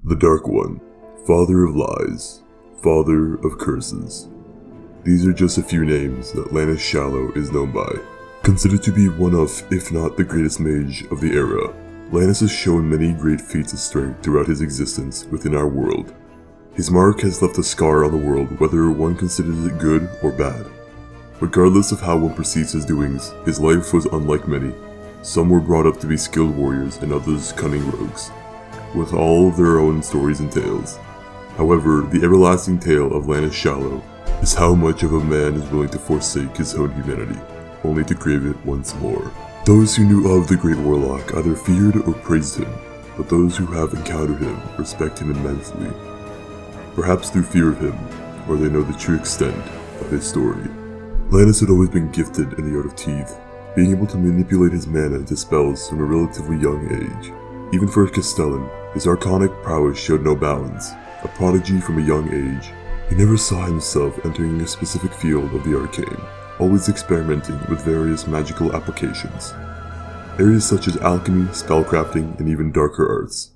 The Dark One, Father of Lies, Father of Curses. These are just a few names that Lannis Shallow is known by. Considered to be one of, if not the greatest mage of the era, Lannis has shown many great feats of strength throughout his existence within our world. His mark has left a scar on the world whether one considers it good or bad. Regardless of how one perceives his doings, his life was unlike many. Some were brought up to be skilled warriors and others cunning rogues, with all their own stories and tales. However, the everlasting tale of Lannis Shallow is how much of a man is willing to forsake his own humanity, only to crave it once more. Those who knew of the great warlock either feared or praised him, but those who have encountered him respect him immensely. Perhaps through fear of him, or they know the true extent of his story. Lannis had always been gifted in the art of teeth, being able to manipulate his mana into spells from a relatively young age. Even for a Castellan, his arcanic prowess showed no bounds. A prodigy from a young age, he never saw himself entering a specific field of the arcane, always experimenting with various magical applications. Areas such as alchemy, spellcrafting, and even darker arts.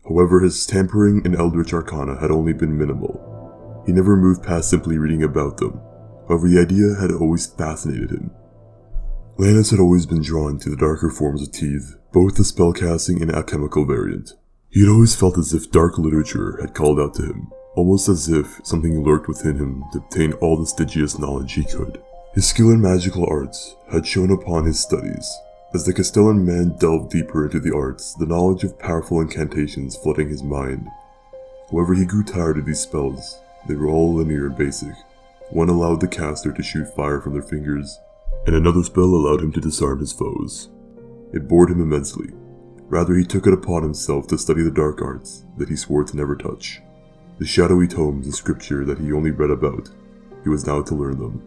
However, his tampering in Eldritch Arcana had only been minimal. He never moved past simply reading about them. However, the idea had always fascinated him. Lannis had always been drawn to the darker forms of teeth, both the spellcasting and alchemical variant. He had always felt as if dark literature had called out to him, almost as if something lurked within him to obtain all the Stygius knowledge he could. His skill in magical arts had shown upon his studies. As the Castellan man delved deeper into the arts, the knowledge of powerful incantations flooding his mind. However, he grew tired of these spells. They were all linear and basic. One allowed the caster to shoot fire from their fingers, and another spell allowed him to disarm his foes. It bored him immensely. Rather, he took it upon himself to study the dark arts that he swore to never touch. The shadowy tomes of scripture that he only read about, he was now to learn them.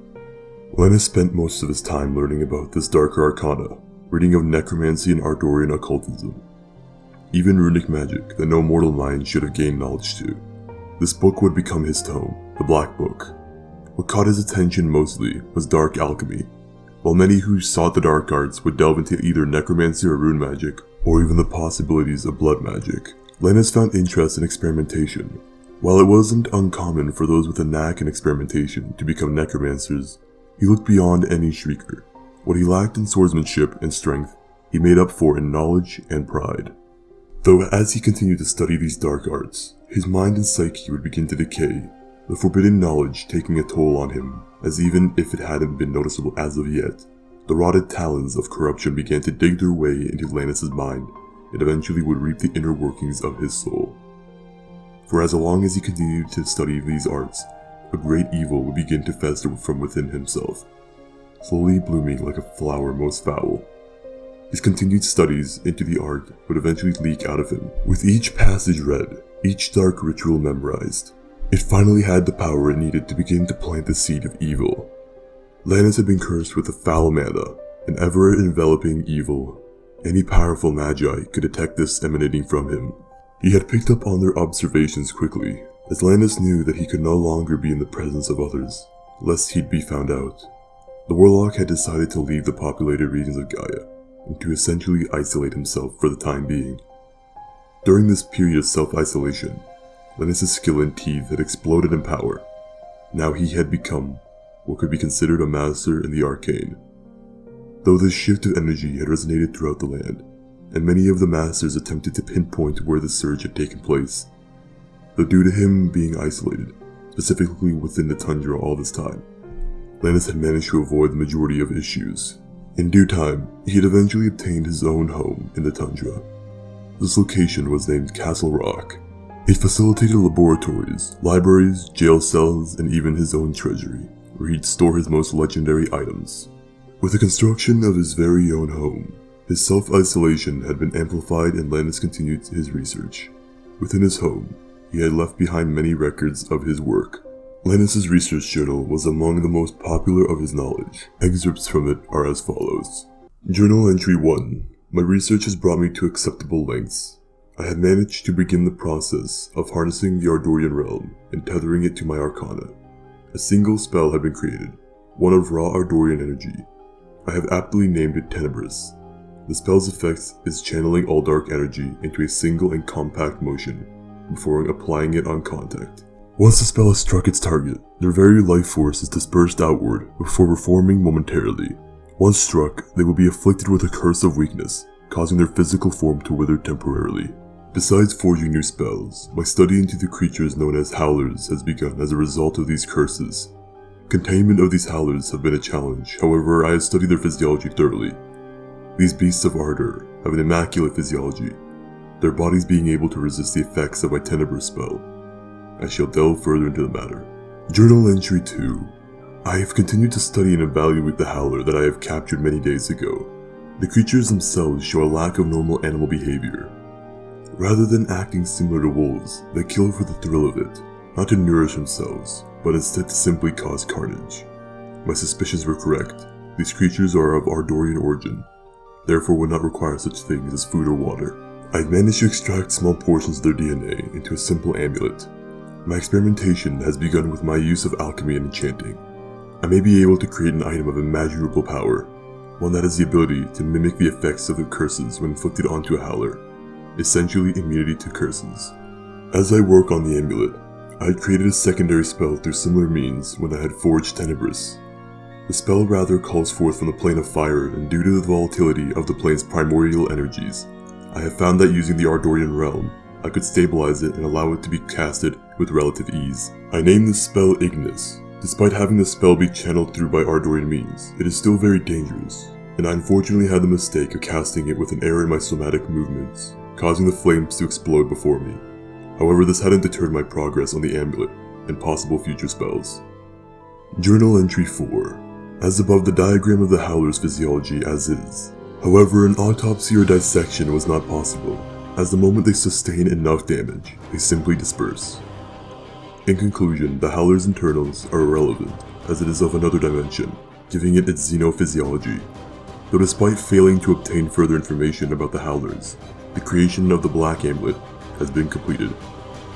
Lannis spent most of his time learning about this darker arcana, reading of necromancy and Ardorian occultism. Even runic magic that no mortal mind should have gained knowledge to. This book would become his tome, the Black Book. What caught his attention mostly was dark alchemy. While many who sought the dark arts would delve into either necromancy or rune magic, or even the possibilities of blood magic, Lannis found interest in experimentation. While it wasn't uncommon for those with a knack in experimentation to become necromancers, he looked beyond any shrieker. What he lacked in swordsmanship and strength, he made up for in knowledge and pride. Though as he continued to study these dark arts, his mind and psyche would begin to decay, the forbidden knowledge taking a toll on him, as even if it hadn't been noticeable as of yet, the rotted talons of corruption began to dig their way into Lannis' mind, and eventually would reap the inner workings of his soul. For as long as he continued to study these arts, a great evil would begin to fester from within himself, slowly blooming like a flower most foul. His continued studies into the art would eventually leak out of him. With each passage read, each dark ritual memorized, it finally had the power it needed to begin to plant the seed of evil. Lannis had been cursed with a foul mana, an ever-enveloping evil. Any powerful magi could detect this emanating from him. He had picked up on their observations quickly, as Lannis knew that he could no longer be in the presence of others, lest he'd be found out. The warlock had decided to leave the populated regions of Gaia, and to essentially isolate himself for the time being. During this period of self-isolation, Lannis' skill in teeth had exploded in power. Now he had become what could be considered a master in the arcane. Though this shift of energy had resonated throughout the land, and many of the masters attempted to pinpoint where the surge had taken place, though due to him being isolated, specifically within the tundra all this time, Lannis had managed to avoid the majority of issues. In due time, he had eventually obtained his own home in the tundra. This location was named Castle Rock. It facilitated laboratories, libraries, jail cells, and even his own treasury, where he'd store his most legendary items. With the construction of his very own home, his self-isolation had been amplified and Lannis continued his research. Within his home, he had left behind many records of his work. Lannis' research journal was among the most popular of his knowledge. Excerpts from it are as follows. Journal Entry 1. My research has brought me to acceptable lengths. I have managed to begin the process of harnessing the Ardorian realm and tethering it to my arcana. A single spell had been created, one of raw Ardorian energy. I have aptly named it Tenebris. The spell's effect is channeling all dark energy into a single and compact motion, before applying it on contact. Once the spell has struck its target, their very life force is dispersed outward before reforming momentarily. Once struck, they will be afflicted with a curse of weakness, causing their physical form to wither temporarily. Besides forging new spells, my study into the creatures known as Howlers has begun as a result of these curses. Containment of these Howlers have been a challenge, however I have studied their physiology thoroughly. These beasts of ardor have an immaculate physiology, their bodies being able to resist the effects of my Tenebrous spell. I shall delve further into the matter. Journal Entry 2. I have continued to study and evaluate the Howler that I have captured many days ago. The creatures themselves show a lack of normal animal behavior. Rather than acting similar to wolves, they kill for the thrill of it, not to nourish themselves, but instead to simply cause carnage. My suspicions were correct. These creatures are of Ardorian origin, therefore would not require such things as food or water. I've managed to extract small portions of their DNA into a simple amulet. My experimentation has begun with my use of alchemy and enchanting. I may be able to create an item of immeasurable power, one that has the ability to mimic the effects of the curses when inflicted onto a Howler, essentially immunity to curses. As I work on the amulet, I had created a secondary spell through similar means when I had forged Tenebrous. The spell rather calls forth from the plane of fire, and due to the volatility of the plane's primordial energies, I have found that using the Ardorian realm, I could stabilize it and allow it to be casted with relative ease. I named this spell Ignis. Despite having the spell be channeled through by Ardorian means, it is still very dangerous, and I unfortunately had the mistake of casting it with an error in my somatic movements, causing the flames to explode before me. However, this hadn't deterred my progress on the amulet and possible future spells. Journal Entry 4. As above, the diagram of the Howler's physiology as is. However, an autopsy or dissection was not possible, as the moment they sustain enough damage, they simply disperse. In conclusion, the Howler's internals are irrelevant, as it is of another dimension, giving it its xenophysiology. Though despite failing to obtain further information about the Howlers, the creation of the Black Amulet has been completed.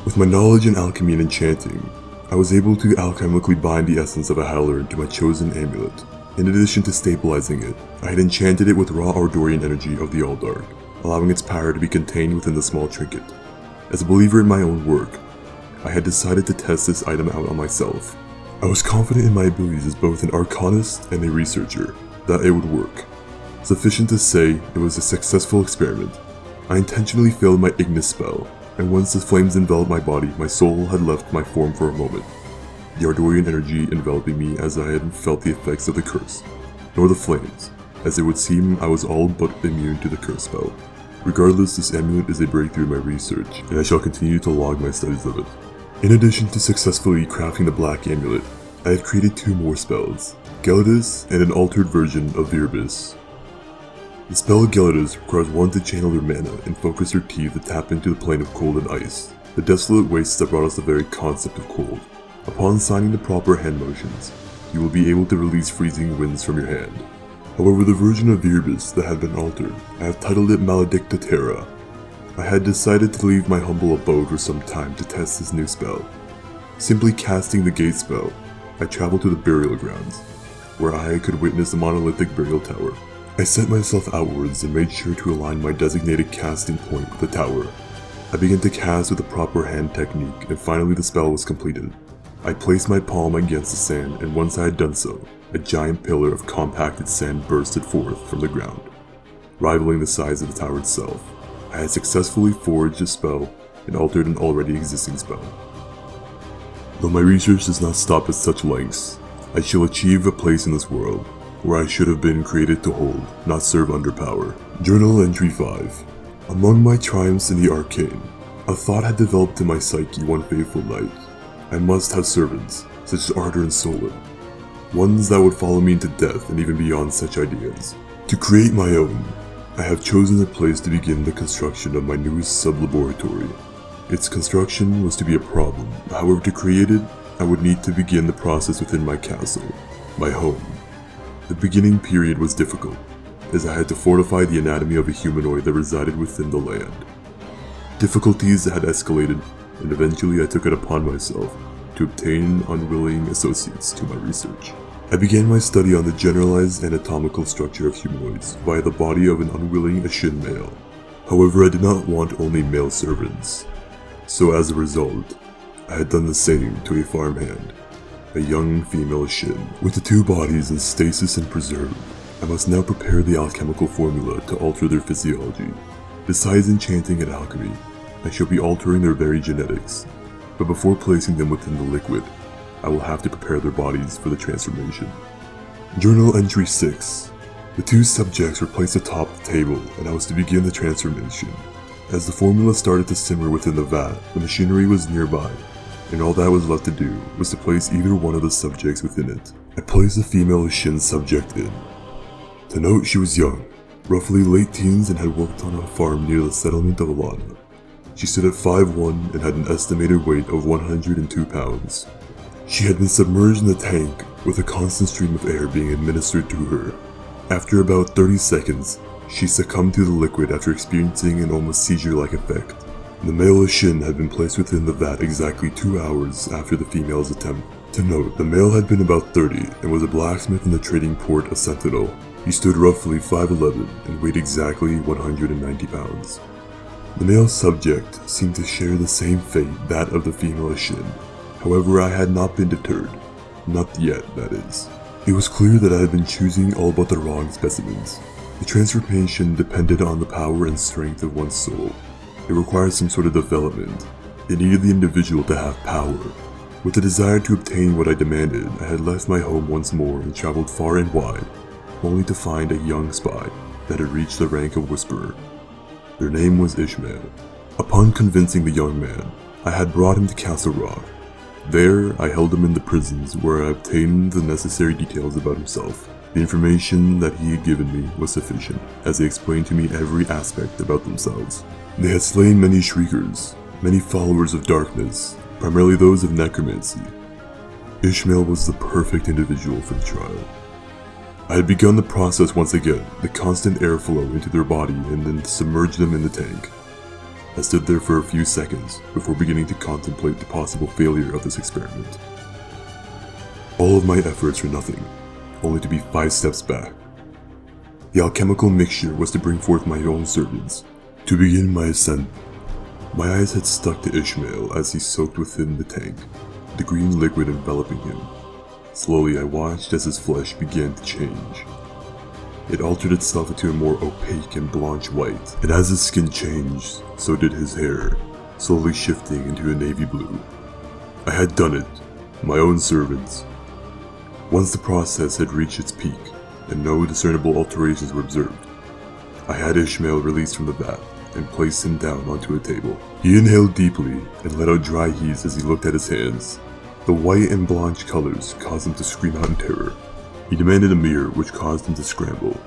With my knowledge in alchemy and enchanting, I was able to alchemically bind the essence of a Howler into my chosen amulet. In addition to stabilizing it, I had enchanted it with raw Ardorian energy of the Alldark, allowing its power to be contained within the small trinket. As a believer in my own work, I had decided to test this item out on myself. I was confident in my abilities as both an arcanist and a researcher, that it would work. Sufficient to say, it was a successful experiment. I intentionally failed my Ignis spell, and once the flames enveloped my body, my soul had left my form for a moment, the Ardorian energy enveloping me as I hadn't felt the effects of the curse, nor the flames, as it would seem I was all but immune to the curse spell. Regardless, this amulet is a breakthrough in my research, and I shall continue to log my studies of it. In addition to successfully crafting the Black Amulet, I have created 2 more spells, Gelidus and an altered version of Virbis. The spell Gelidus requires one to channel their mana and focus their teeth to tap into the plane of cold and ice, the desolate wastes that brought us the very concept of cold. Upon signing the proper hand motions, you will be able to release freezing winds from your hand. However, the version of Virbis that had been altered, I have titled it Maledicta Terra. I had decided to leave my humble abode for some time to test this new spell. Simply casting the gate spell, I traveled to the burial grounds, where I could witness the monolithic burial tower. I set myself outwards and made sure to align my designated casting point with the tower. I began to cast with the proper hand technique, and finally the spell was completed. I placed my palm against the sand, and once I had done so, a giant pillar of compacted sand bursted forth from the ground, rivaling the size of the tower itself. I had successfully forged a spell and altered an already existing spell. Though my research does not stop at such lengths, I shall achieve a place in this world where I should have been created to hold, not serve under power. Journal Entry 5. Among my triumphs in the arcane, a thought had developed in my psyche one fateful night. I must have servants, such as Ardor and Solon, ones that would follow me into death and even beyond such ideas. To create my own, I have chosen a place to begin the construction of my newest sub-laboratory. Its construction was to be a problem, however to create it, I would need to begin the process within my castle, my home. The beginning period was difficult, as I had to fortify the anatomy of a humanoid that resided within the land. Difficulties had escalated, and eventually I took it upon myself to obtain unwilling associates to my research. I began my study on the generalized anatomical structure of humanoids via the body of an unwilling Ashin male. However, I did not want only male servants. So as a result, I had done the same to a farmhand, a young female Shin. With the two bodies in stasis and preserve, I must now prepare the alchemical formula to alter their physiology. Besides enchanting and alchemy, I shall be altering their very genetics, but before placing them within the liquid, I will have to prepare their bodies for the transformation. Journal Entry 6. The two subjects were placed atop the table, and I was to begin the transformation. As the formula started to simmer within the vat, the machinery was nearby, and all that was left to do was to place either one of the subjects within it. I placed the female Shin subject in. To note, she was young, roughly late teens, and had worked on a farm near the settlement of Alana. She stood at 5'1" and had an estimated weight of 102 pounds. She had been submerged in the tank, with a constant stream of air being administered to her. After about 30 seconds, she succumbed to the liquid after experiencing an almost seizure-like effect. The male Shin had been placed within the vat exactly 2 hours after the female's attempt. To note, the male had been about 30 and was a blacksmith in the trading port of Sentinel. He stood roughly 5'11" and weighed exactly 190 pounds. The male subject seemed to share the same fate, that of the female Shin. However, I had not been deterred. Not yet, that is. It was clear that I had been choosing all but the wrong specimens. The transformation depended on the power and strength of one's soul. It required some sort of development. It needed the individual to have power. With the desire to obtain what I demanded, I had left my home once more and traveled far and wide, only to find a young spy that had reached the rank of Whisperer. Their name was Ishmael. Upon convincing the young man, I had brought him to Castle Rock. There, I held him in the prisons where I obtained the necessary details about himself. The information that he had given me was sufficient, as they explained to me every aspect about themselves. They had slain many Shriekers, many followers of darkness, primarily those of necromancy. Ishmael was the perfect individual for the trial. I had begun the process once again, the constant airflow into their body and then submerged them in the tank. I stood there for a few seconds before beginning to contemplate the possible failure of this experiment. All of my efforts were nothing, only to be 5 steps back. The alchemical mixture was to bring forth my own servants. To begin my ascent, my eyes had stuck to Ishmael as he soaked within the tank, the green liquid enveloping him. Slowly I watched as his flesh began to change. It altered itself into a more opaque and blanche white, and as his skin changed, so did his hair, slowly shifting into a navy blue. I had done it, my own servants. Once the process had reached its peak, and no discernible alterations were observed, I had Ishmael released from the vat and placed him down onto a table. He inhaled deeply and let out dry heaves as he looked at his hands. The white and blanche colors caused him to scream out in terror. He demanded a mirror, which caused him to scramble.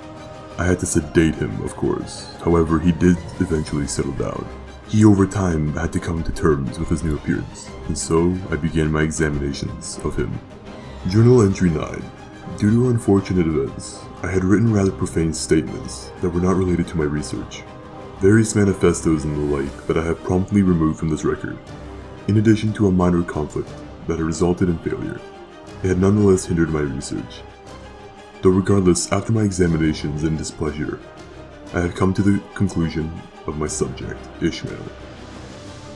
I had to sedate him, of course. However, he did eventually settle down. He over time had to come to terms with his new appearance, and so I began my examinations of him. Journal Entry 9. Due to unfortunate events, I had written rather profane statements that were not related to my research. Various manifestos and the like that I have promptly removed from this record, in addition to a minor conflict that had resulted in failure. It had nonetheless hindered my research. Though regardless, after my examinations and displeasure, I had come to the conclusion of my subject, Ishmael.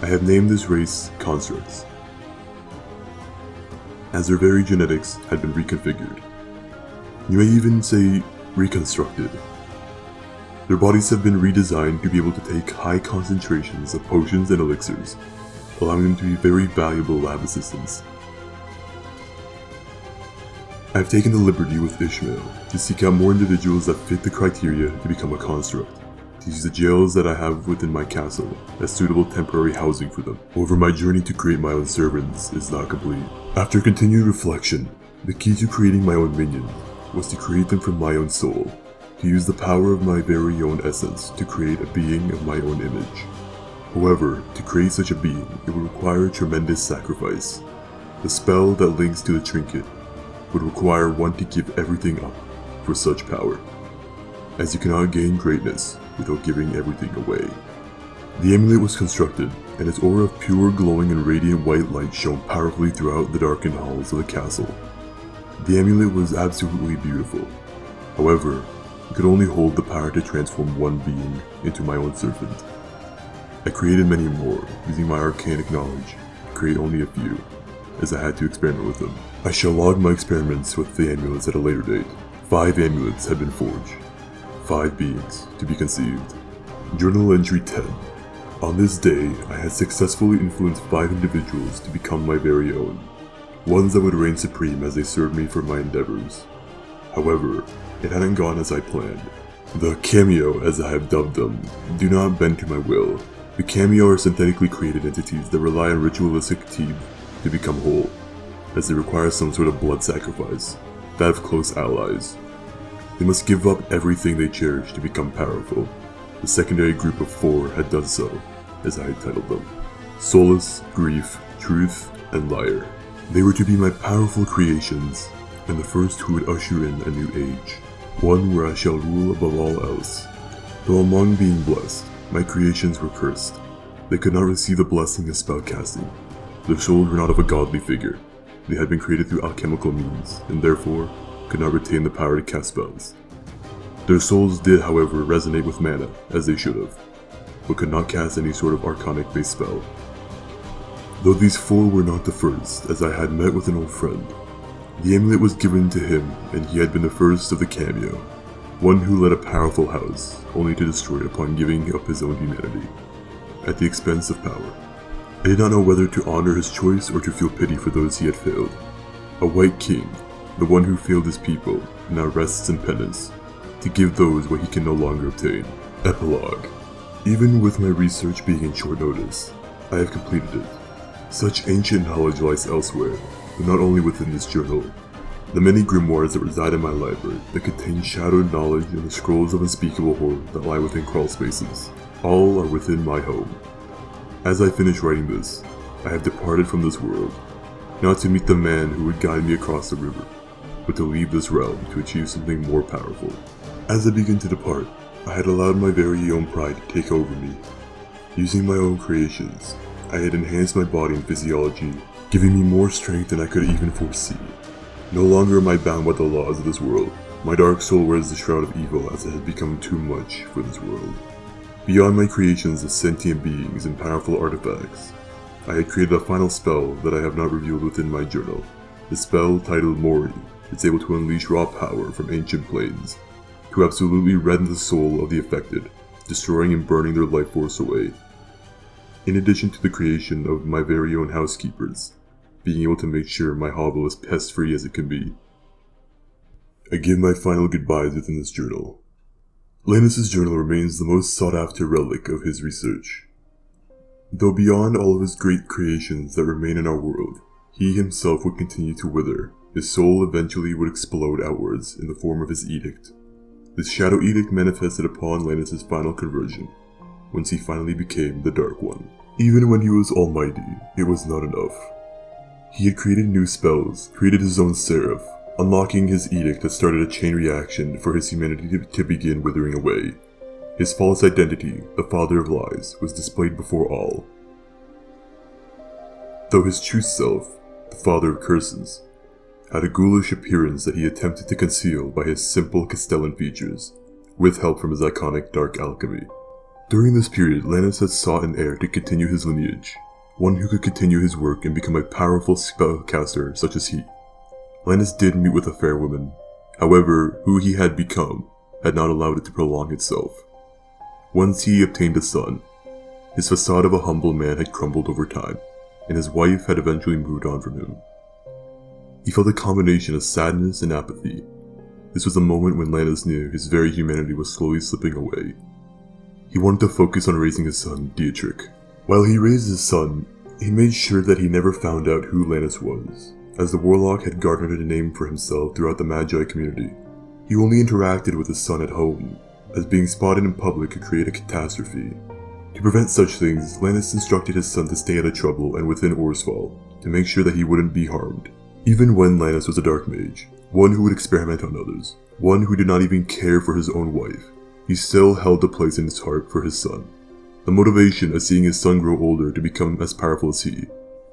I have named this race Constructs, as their very genetics had been reconfigured. You may even say reconstructed. Their bodies have been redesigned to be able to take high concentrations of potions and elixirs, allowing them to be very valuable lab assistants. I have taken the liberty with Ishmael to seek out more individuals that fit the criteria to become a construct, to use the jails that I have within my castle as suitable temporary housing for them. However, my journey to create my own servants is not complete. After continued reflection, the key to creating my own minions was to create them from my own soul, to use the power of my very own essence to create a being of my own image. However, to create such a being, it would require tremendous sacrifice. The spell that links to the trinket would require one to give everything up for such power, as you cannot gain greatness without giving everything away. The amulet was constructed, and its aura of pure, glowing, and radiant white light shone powerfully throughout the darkened halls of the castle. The amulet was absolutely beautiful. However, it could only hold the power to transform one being into my own servant. I created many more, using my arcanic knowledge to create only a few, as I had to experiment with them. I shall log my experiments with the amulets at a later date. 5 amulets had been forged. 5 beings to be conceived. Journal entry 10. On this day, I had successfully influenced 5 individuals to become my very own. Ones that would reign supreme as they served me for my endeavors. However, it hadn't gone as I planned. The cameo, as I have dubbed them, do not bend to my will. The cameo are synthetically created entities that rely on ritualistic teeth to become whole, as they require some sort of blood sacrifice, that of close allies. They must give up everything they cherish to become powerful. The secondary group of 4 had done so, as I had titled them. Solace, Grief, Truth, and Liar. They were to be my powerful creations, and the first who would usher in a new age. One where I shall rule above all else. Though among being blessed, my creations were cursed. They could not receive the blessing of spellcasting. Their souls were not of a godly figure. They had been created through alchemical means, and therefore could not retain the power to cast spells. Their souls did, however, resonate with mana, as they should have, but could not cast any sort of arcanic-based spell. Though these 4 were not the first, as I had met with an old friend. The amulet was given to him, and he had been the first of the cameo, one who led a powerful house, only to destroy it upon giving up his own humanity, at the expense of power. I did not know whether to honor his choice or to feel pity for those he had failed. A white king, the one who failed his people, now rests in penance, to give those what he can no longer obtain. Epilogue. Even with my research being in short notice, I have completed it. Such ancient knowledge lies elsewhere, but not only within this journal. The many grimoires that reside in my library that contain shadowed knowledge and the scrolls of unspeakable horror that lie within crawl spaces, all are within my home. As I finish writing this, I have departed from this world, not to meet the man who would guide me across the river, but to leave this realm to achieve something more powerful. As I begin to depart, I had allowed my very own pride to take over me. Using my own creations, I had enhanced my body and physiology, giving me more strength than I could even foresee. No longer am I bound by the laws of this world. My dark soul wears the shroud of evil as it has become too much for this world. Beyond my creations of sentient beings and powerful artifacts, I had created a final spell that I have not revealed within my journal. The spell, titled Mori, is able to unleash raw power from ancient planes, to absolutely rend the soul of the affected, destroying and burning their life force away. In addition to the creation of my very own housekeepers, being able to make sure my hovel is pest-free as it can be. I give my final goodbyes within this journal. Lannis' journal remains the most sought-after relic of his research. Though beyond all of his great creations that remain in our world, he himself would continue to wither. His soul eventually would explode outwards in the form of his edict. This shadow edict manifested upon Lannis' final conversion, once he finally became the Dark One. Even when he was almighty, it was not enough. He had created new spells, created his own seraph, unlocking his edict that started a chain reaction for his humanity to begin withering away. His false identity, the father of lies, was displayed before all. Though his true self, the father of curses, had a ghoulish appearance that he attempted to conceal by his simple Castellan features, with help from his iconic dark alchemy. During this period, Lannis had sought an heir to continue his lineage, one who could continue his work and become a powerful spellcaster such as he. Lannis did meet with a fair woman, however, who he had become had not allowed it to prolong itself. Once he obtained a son, his facade of a humble man had crumbled over time, and his wife had eventually moved on from him. He felt a combination of sadness and apathy. This was a moment when Lannis knew his very humanity was slowly slipping away. He wanted to focus on raising his son, Dietrich. While he raised his son, he made sure that he never found out who Lannis was, as the warlock had garnered a name for himself throughout the Magi community. He only interacted with his son at home, as being spotted in public could create a catastrophe. To prevent such things, Lannis instructed his son to stay out of trouble and within Orsval, to make sure that he wouldn't be harmed. Even when Lannis was a dark mage, one who would experiment on others, one who did not even care for his own wife, he still held a place in his heart for his son. The motivation of seeing his son grow older to become as powerful as he.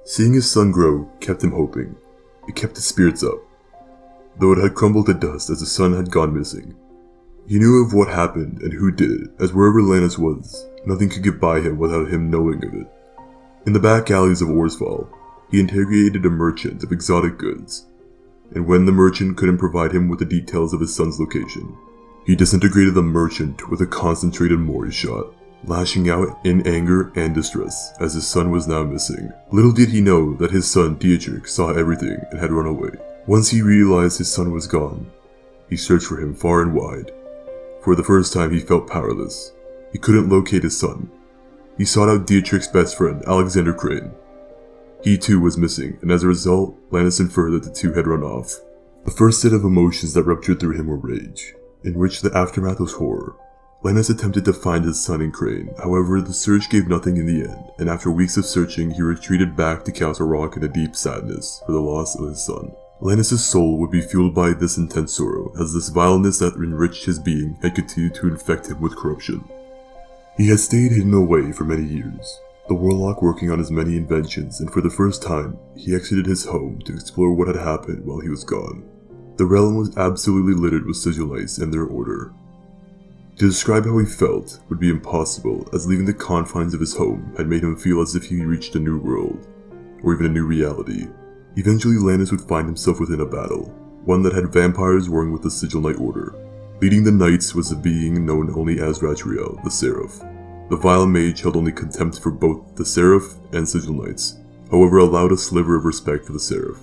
Seeing his son grow kept him hoping. It kept his spirits up, though it had crumbled to dust as the son had gone missing. He knew of what happened and who did it, as wherever Lannis was, Nothing could get by him without him knowing of it. In the back alleys of Orsval, he interrogated a merchant of exotic goods, and when the merchant couldn't provide him with the details of his son's location, he disintegrated the merchant with a concentrated Mori shot, lashing out in anger and distress as his son was now missing. Little did he know that his son Dietrich saw everything and had run away. Once he realized his son was gone, he searched for him far and wide. For the first time he felt powerless. He couldn't locate his son. He sought out Dietrich's best friend, Alexander Crane. He too was missing, and as a result, Lannis inferred that the two had run off. The first set of emotions that ruptured through him were rage, in which the aftermath was horror. Lannis attempted to find his son in Crane, however the search gave nothing in the end, and after weeks of searching he retreated back to Castle Rock in a deep sadness for the loss of his son. Lannis' soul would be fueled by this intense sorrow, as this vileness that enriched his being had continued to infect him with corruption. He had stayed hidden away for many years, the warlock working on his many inventions, and for the first time, he exited his home to explore what had happened while he was gone. The realm was absolutely littered with sigilites and their order. To describe how he felt would be impossible, as leaving the confines of his home had made him feel as if he reached a new world, or even a new reality. Eventually Lannis would find himself within a battle, one that had vampires warring with the Sigil Knight Order. Leading the knights was a being known only as Ratriel, the Seraph. The vile mage held only contempt for both the Seraph and Sigil Knights, however allowed a sliver of respect for the Seraph.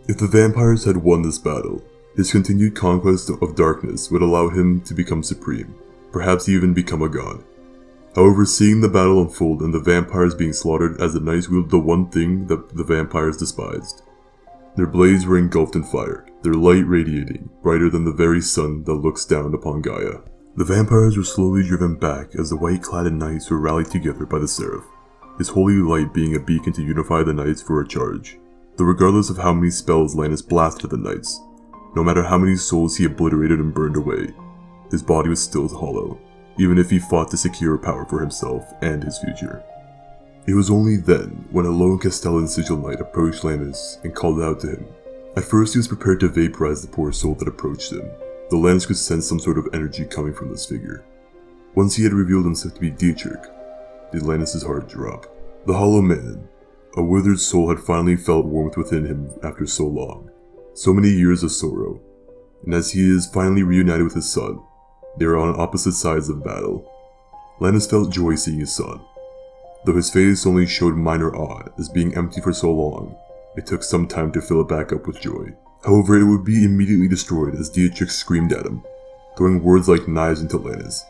If the vampires had won this battle, his continued conquest of darkness would allow him to become supreme, perhaps even become a god. However, seeing the battle unfold and the vampires being slaughtered as the knights wielded the one thing that the vampires despised. Their blades were engulfed in fire, their light radiating, brighter than the very sun that looks down upon Gaia. The vampires were slowly driven back as the white-clad knights were rallied together by the Seraph, his holy light being a beacon to unify the knights for a charge. Though regardless of how many spells Lannis blasted at the knights, no matter how many souls he obliterated and burned away, his body was still hollow, even if he fought to secure power for himself and his future. It was only then when a lone Castellan Sigil Knight approached Lannis and called out to him. At first he was prepared to vaporize the poor soul that approached him, though Lannis could sense some sort of energy coming from this figure. Once he had revealed himself to be Dietrich, did Lannis' heart drop. The Hollow Man, a withered soul, had finally felt warmth within him after so long, so many years of sorrow, and as he is finally reunited with his son, they are on opposite sides of battle. Lannis felt joy seeing his son. Though his face only showed minor awe, as being empty for so long, it took some time to fill it back up with joy. However, it would be immediately destroyed as Dietrich screamed at him, throwing words like knives into Lannis.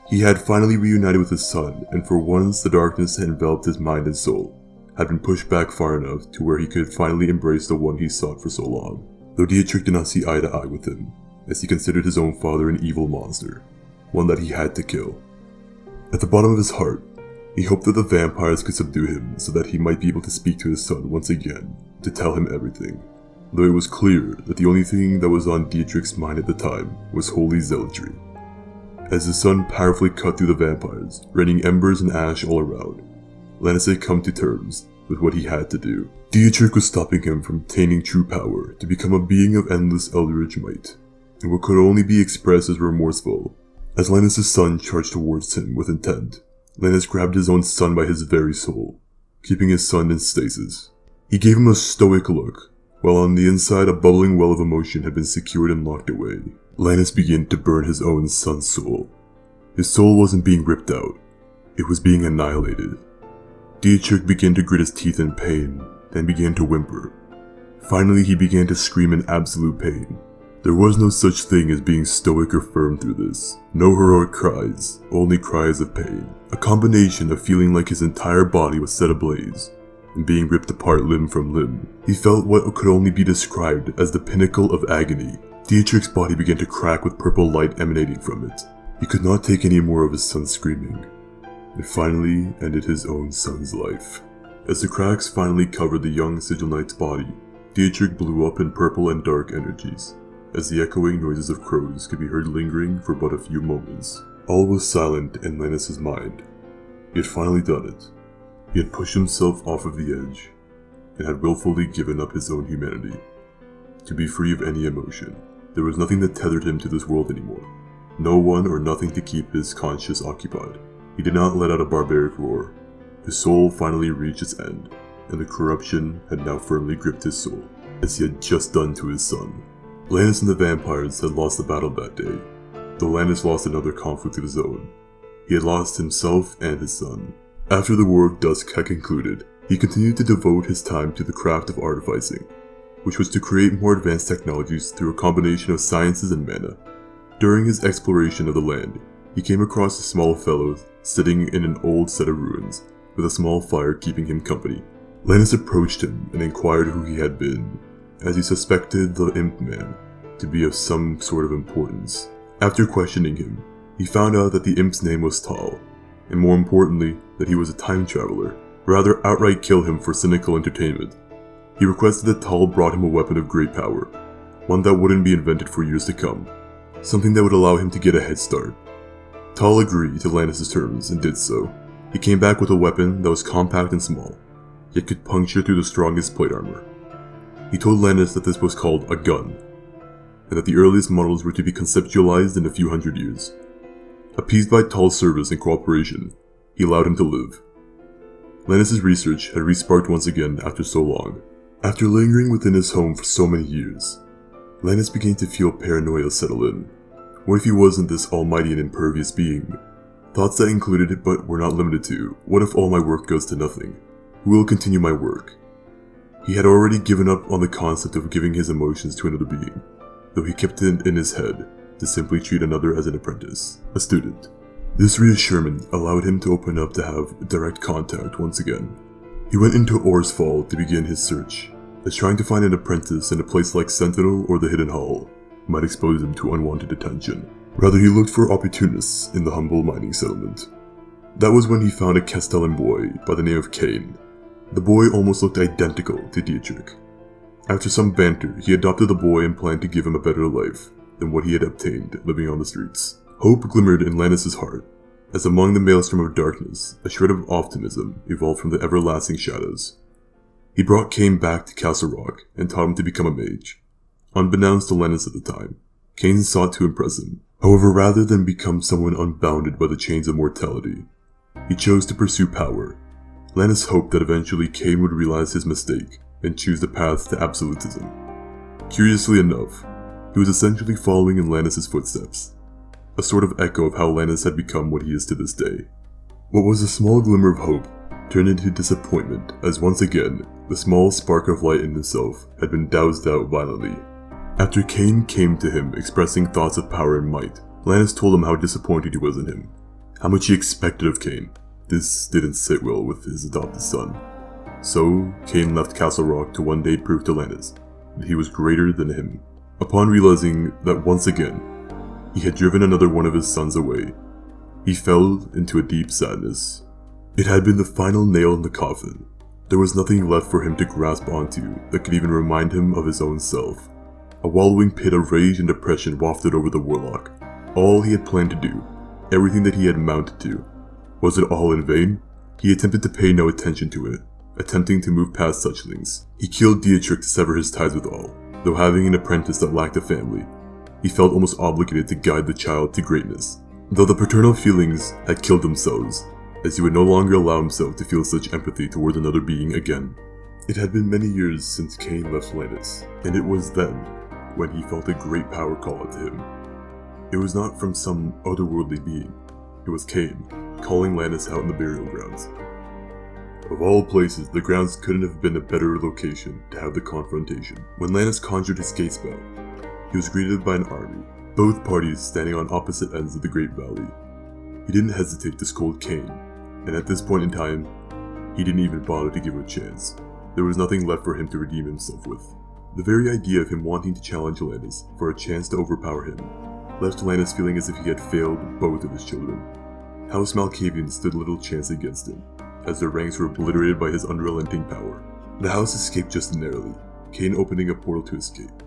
He had finally reunited with his son, and for once the darkness that enveloped his mind and soul had been pushed back far enough to where he could finally embrace the one he sought for so long. Though Dietrich did not see eye to eye with him, as he considered his own father an evil monster, one that he had to kill. At the bottom of his heart, he hoped that the vampires could subdue him so that he might be able to speak to his son once again, to tell him everything. Though it was clear that the only thing that was on Dietrich's mind at the time was holy zealotry. As his son powerfully cut through the vampires, raining embers and ash all around, Lannis had come to terms with what he had to do. Dietrich was stopping him from attaining true power to become a being of endless eldritch might, and what could only be expressed as remorseful. As Lannis' son charged towards him with intent, Lannis grabbed his own son by his very soul, keeping his son in stasis. He gave him a stoic look, while on the inside a bubbling well of emotion had been secured and locked away. Lannis began to burn his own son's soul. His soul wasn't being ripped out, it was being annihilated. Dietrich began to grit his teeth in pain, then began to whimper. Finally he began to scream in absolute pain. There was no such thing as being stoic or firm through this. No heroic cries, only cries of pain. A combination of feeling like his entire body was set ablaze, and being ripped apart limb from limb. He felt what could only be described as the pinnacle of agony. Dietrich's body began to crack with purple light emanating from it. He could not take any more of his son's screaming. It finally ended his own son's life. As the cracks finally covered the young Sigil Knight's body, Dietrich blew up in purple and dark energies, as the echoing noises of crows could be heard lingering for but a few moments. All was silent in Lannis' mind. He had finally done it. He had pushed himself off of the edge, and had willfully given up his own humanity, to be free of any emotion. There was nothing that tethered him to this world anymore, no one or nothing to keep his conscience occupied. He did not let out a barbaric roar. His soul finally reached its end, and the corruption had now firmly gripped his soul, as he had just done to his son. Lannis and the vampires had lost the battle that day, though Lannis lost another conflict of his own. He had lost himself and his son. After the War of Dusk had concluded, he continued to devote his time to the craft of artificing, which was to create more advanced technologies through a combination of sciences and mana. During his exploration of the land, he came across a small fellow sitting in an old set of ruins, with a small fire keeping him company. Lannis approached him and inquired who he had been, as he suspected the Imp Man to be of some sort of importance. After questioning him, he found out that the Imp's name was Tal, and more importantly, that he was a time traveler, rather outright kill him for cynical entertainment. He requested that Tal brought him a weapon of great power, one that wouldn't be invented for years to come, something that would allow him to get a head start. Tal agreed to Lannis' terms and did so. He came back with a weapon that was compact and small, yet could puncture through the strongest plate armor. He told Lannis that this was called a gun, and that the earliest models were to be conceptualized in a few hundred years. Appeased by Tal's service and cooperation, he allowed him to live. Lannis' research had resparked once again after so long. After lingering within his home for so many years, Lannis began to feel paranoia settle in. What if he wasn't this almighty and impervious being? Thoughts that included, but were not limited to, what if all my work goes to nothing? Who will continue my work? He had already given up on the concept of giving his emotions to another being, though he kept it in his head to simply treat another as an apprentice, a student. This reassurance allowed him to open up to have direct contact once again. He went into Orr's Fall to begin his search, as trying to find an apprentice in a place like Sentinel or the Hidden Hall might expose him to unwanted attention. Rather, he looked for opportunists in the humble mining settlement. That was when he found a Castellan boy by the name of Cain. The boy almost looked identical to Dietrich. After some banter, he adopted the boy and planned to give him a better life than what he had obtained living on the streets. Hope glimmered in Lannis' heart, as among the maelstrom of darkness, a shred of optimism evolved from the everlasting shadows. He brought Cain back to Castle Rock and taught him to become a mage. Unbeknownst to Lannis at the time, Cain sought to impress him. However, rather than become someone unbounded by the chains of mortality, he chose to pursue power. Lannis hoped that eventually Cain would realize his mistake and choose the path to absolutism. Curiously enough, he was essentially following in Lannis' footsteps, a sort of echo of how Lannis had become what he is to this day. What was a small glimmer of hope turned into disappointment as once again, the small spark of light in himself had been doused out violently. After Cain came to him expressing thoughts of power and might, Lannis told him how disappointed he was in him, how much he expected of Cain. This didn't sit well with his adopted son. So, Cain left Castle Rock to one day prove to Lannis that he was greater than him. Upon realizing that once again, he had driven another one of his sons away, he fell into a deep sadness. It had been the final nail in the coffin. There was nothing left for him to grasp onto that could even remind him of his own self. A wallowing pit of rage and depression wafted over the warlock. All he had planned to do, everything that he had mounted to, was it all in vain? He attempted to pay no attention to it, attempting to move past such things. He killed Dietrich to sever his ties with all, though having an apprentice that lacked a family, he felt almost obligated to guide the child to greatness. Though the paternal feelings had killed themselves, as he would no longer allow himself to feel such empathy toward another being again. It had been many years since Cain left Lannis, and it was then when he felt a great power call out to him. It was not from some otherworldly being. It was Cain, calling Lannis out in the burial grounds. Of all places, the grounds couldn't have been a better location to have the confrontation. When Lannis conjured his gate spell, he was greeted by an army, both parties standing on opposite ends of the Great Valley. He didn't hesitate to scold Cain, and at this point in time, he didn't even bother to give him a chance. There was nothing left for him to redeem himself with. The very idea of him wanting to challenge Lannis for a chance to overpower him left Lannis feeling as if he had failed both of his children. House Malkavian stood little chance against him, as their ranks were obliterated by his unrelenting power. The house escaped just narrowly, Cain opening a portal to escape.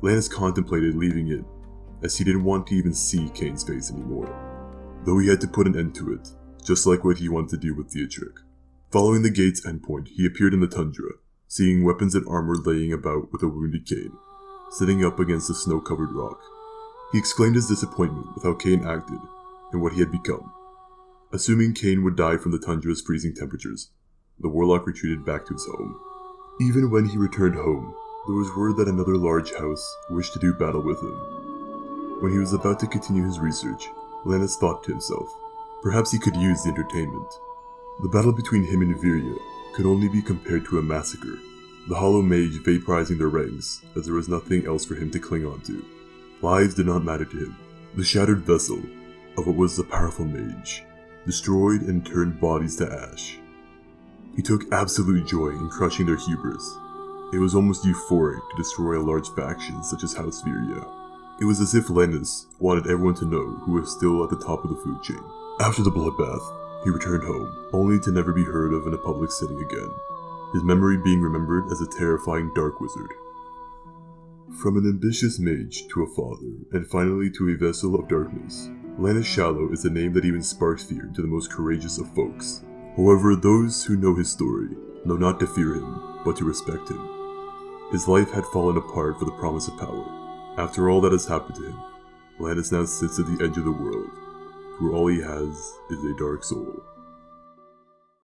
Lannis contemplated leaving it, as he didn't want to even see Cain's face anymore, though he had to put an end to it, just like what he wanted to do with Dietrich. Following the gate's endpoint, he appeared in the tundra, seeing weapons and armor laying about with a wounded Cain, sitting up against a snow-covered rock. He exclaimed his disappointment with how Cain acted and what he had become. A Assuming Cain would die from the tundra's freezing temperatures, the warlock retreated back to his home. Even when he returned home, there was word that another large house wished to do battle with him. When he was about to continue his research, Lannis thought to himself, perhaps he could use the entertainment. The battle between him and Viria could only be compared to a massacre, the Hollow Mage vaporizing their ranks as there was nothing else for him to cling on to. Lives did not matter to him. The shattered vessel of what was a powerful mage destroyed and turned bodies to ash. He took absolute joy in crushing their hubris. It was almost euphoric to destroy a large faction such as House Viria. It was as if Lannis wanted everyone to know who was still at the top of the food chain. After the bloodbath, he returned home, only to never be heard of in a public setting again, his memory being remembered as a terrifying dark wizard. From an ambitious mage to a father, and finally to a vessel of darkness, Lannis Shallow is a name that even sparks fear to the most courageous of folks. However, those who know his story know not to fear him, but to respect him. His life had fallen apart for the promise of power. After all that has happened to him, Lannis now sits at the edge of the world, where all he has is a dark soul.